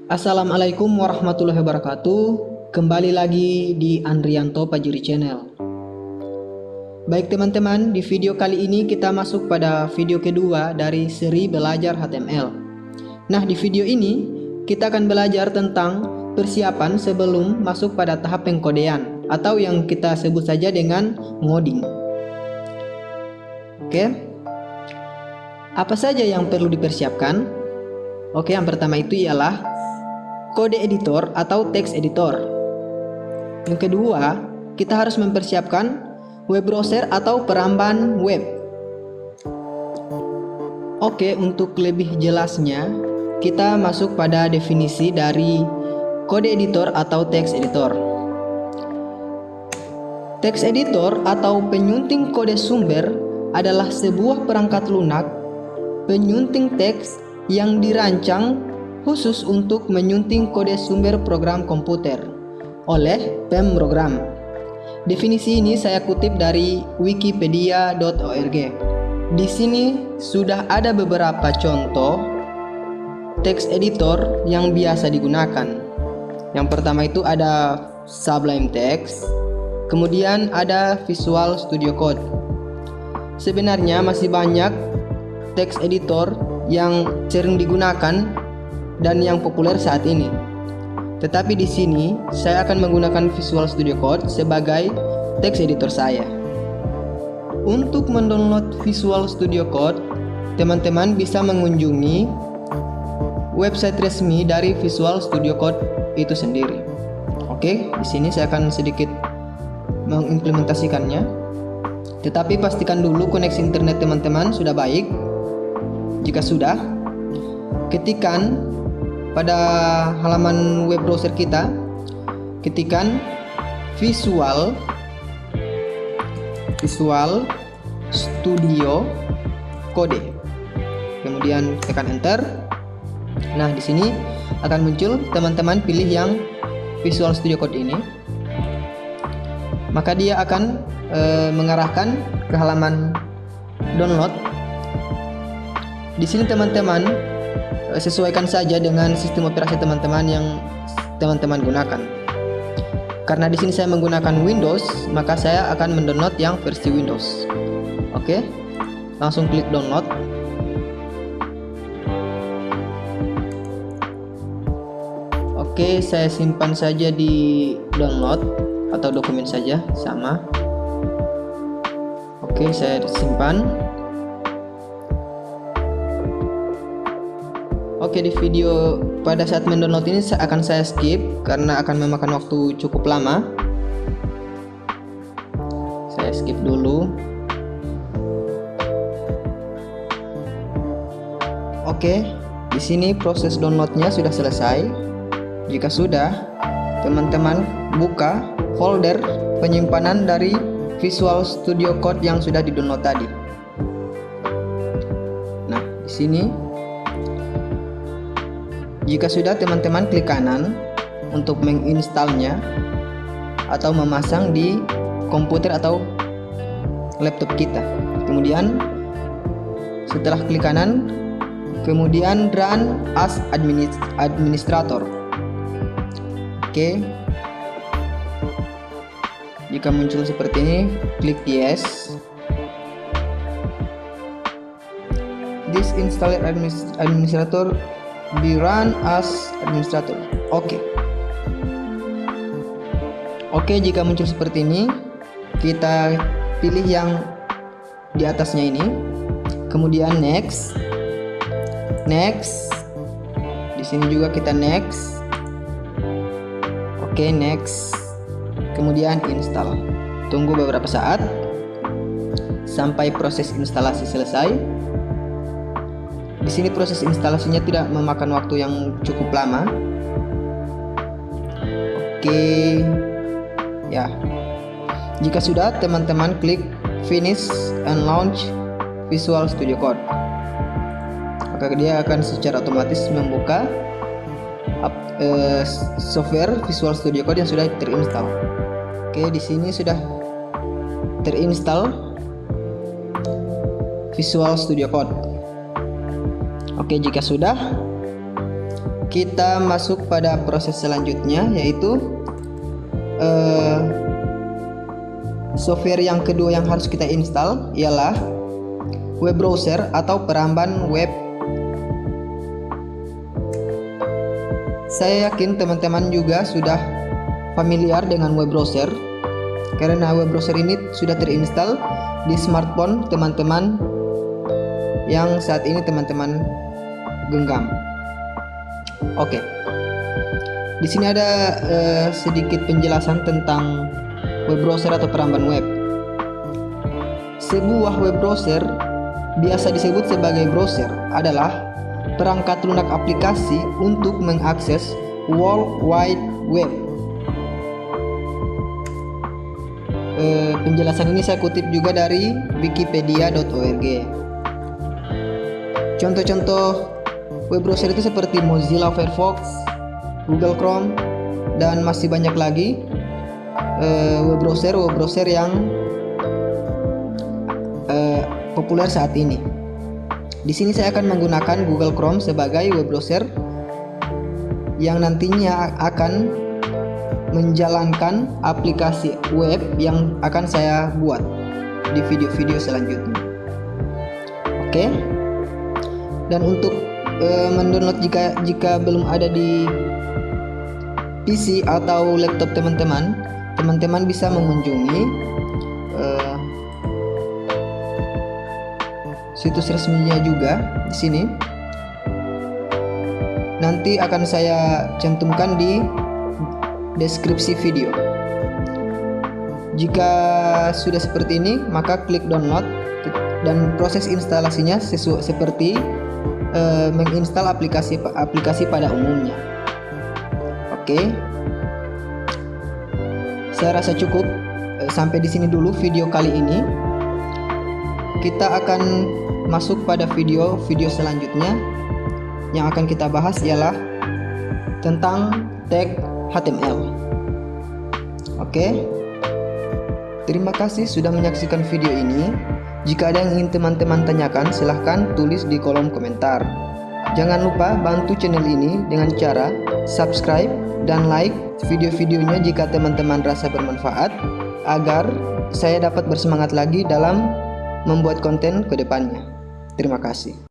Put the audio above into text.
Assalamualaikum warahmatullahi wabarakatuh. Kembali lagi di Andrianto Pajuri Channel. Baik teman-teman, di video kali ini kita masuk pada video kedua dari seri belajar HTML. Nah, di video ini kita akan belajar tentang persiapan sebelum masuk pada tahap pengkodean atau yang kita sebut saja dengan ngoding. Oke. Apa saja yang perlu dipersiapkan? Oke, yang pertama itu ialah kode editor atau text editor. Yang kedua, kita harus mempersiapkan web browser atau peramban web. Oke, untuk lebih jelasnya, kita masuk pada definisi dari kode editor atau text editor. Text editor atau penyunting kode sumber adalah sebuah perangkat lunak penyunting teks yang dirancang khusus untuk menyunting kode sumber program komputer oleh pemrogram. Definisi ini saya kutip dari wikipedia.org. Di sini sudah ada beberapa contoh text editor yang biasa digunakan. Yang pertama itu ada Sublime Text, kemudian ada Visual Studio Code. Sebenarnya masih banyak text editor yang sering digunakan dan yang populer saat ini. Tetapi di sini saya akan menggunakan Visual Studio Code sebagai text editor saya. Untuk mendownload Visual Studio Code, teman-teman bisa mengunjungi website resmi dari Visual Studio Code itu sendiri. Oke, di sini saya akan sedikit mengimplementasikannya. Tetapi pastikan dulu koneksi internet teman-teman sudah baik. Jika sudah, ketikkan pada halaman web browser kita, ketikkan Visual Studio Code, kemudian tekan enter. Nah, di sini akan muncul, teman-teman pilih yang Visual Studio Code ini, maka dia akan mengarahkan ke halaman download. Di sini teman-teman sesuaikan saja dengan sistem operasi teman-teman yang teman-teman gunakan. Karena di sini saya menggunakan Windows, maka saya akan mendownload yang versi Windows. Oke, langsung klik download. Oke, saya simpan saja di download atau dokumen saja, sama. Oke, saya simpan. Oke, di video pada saat mendownload ini akan saya skip karena akan memakan waktu cukup lama. Saya skip dulu. Oke, di sini proses downloadnya sudah selesai. Jika sudah, teman-teman buka folder penyimpanan dari Visual Studio Code yang sudah di-download tadi. Nah, di sini jika sudah, teman-teman klik kanan untuk menginstalnya atau memasang di komputer atau laptop kita. Kemudian setelah klik kanan, kemudian run as administrator. Oke. Jika muncul seperti ini, klik yes. This installed administrator be run as administrator. Oke. Oke, jika muncul seperti ini, kita pilih yang di atasnya ini, kemudian next. Di sini juga kita next. Oke, next. Kemudian install. Tunggu beberapa saat sampai proses instalasi selesai. Di sini proses instalasinya tidak memakan waktu yang cukup lama. Oke. Ya. Jika sudah, teman-teman klik finish and launch Visual Studio Code. Maka dia akan secara otomatis membuka software Visual Studio Code yang sudah terinstall. Oke, di sini sudah terinstall Visual Studio Code. Oke, jika sudah, kita masuk pada proses selanjutnya, yaitu software yang kedua yang harus kita install ialah web browser atau peramban web. Saya yakin teman-teman juga sudah familiar dengan web browser, karena web browser ini sudah terinstall di smartphone teman-teman yang saat ini teman-teman genggam. Oke. Di sini ada sedikit penjelasan tentang web browser atau peramban web. Sebuah web browser, biasa disebut sebagai browser, adalah perangkat lunak aplikasi untuk mengakses World Wide Web. Penjelasan ini saya kutip juga dari wikipedia.org. Contoh-contoh web browser itu seperti Mozilla Firefox, Google Chrome, dan masih banyak lagi web browser yang populer saat ini. Di sini saya akan menggunakan Google Chrome sebagai web browser yang nantinya akan menjalankan aplikasi web yang akan saya buat di video-video selanjutnya. Oke. Dan untuk mendownload jika belum ada di PC atau laptop teman-teman bisa mengunjungi situs resminya juga di sini. Nanti akan saya cantumkan di deskripsi video. Jika sudah seperti ini, maka klik download dan proses instalasinya seperti menginstal aplikasi pada umumnya. Oke. Saya rasa cukup sampai di sini dulu video kali ini. Kita akan masuk pada video selanjutnya. Yang akan kita bahas ialah tentang tag HTML. Oke. Terima kasih sudah menyaksikan video ini. Jika ada yang ingin teman-teman tanyakan, silahkan tulis di kolom komentar. Jangan lupa bantu channel ini dengan cara subscribe dan like video-videonya jika teman-teman rasa bermanfaat, agar saya dapat bersemangat lagi dalam membuat konten ke depannya. Terima kasih.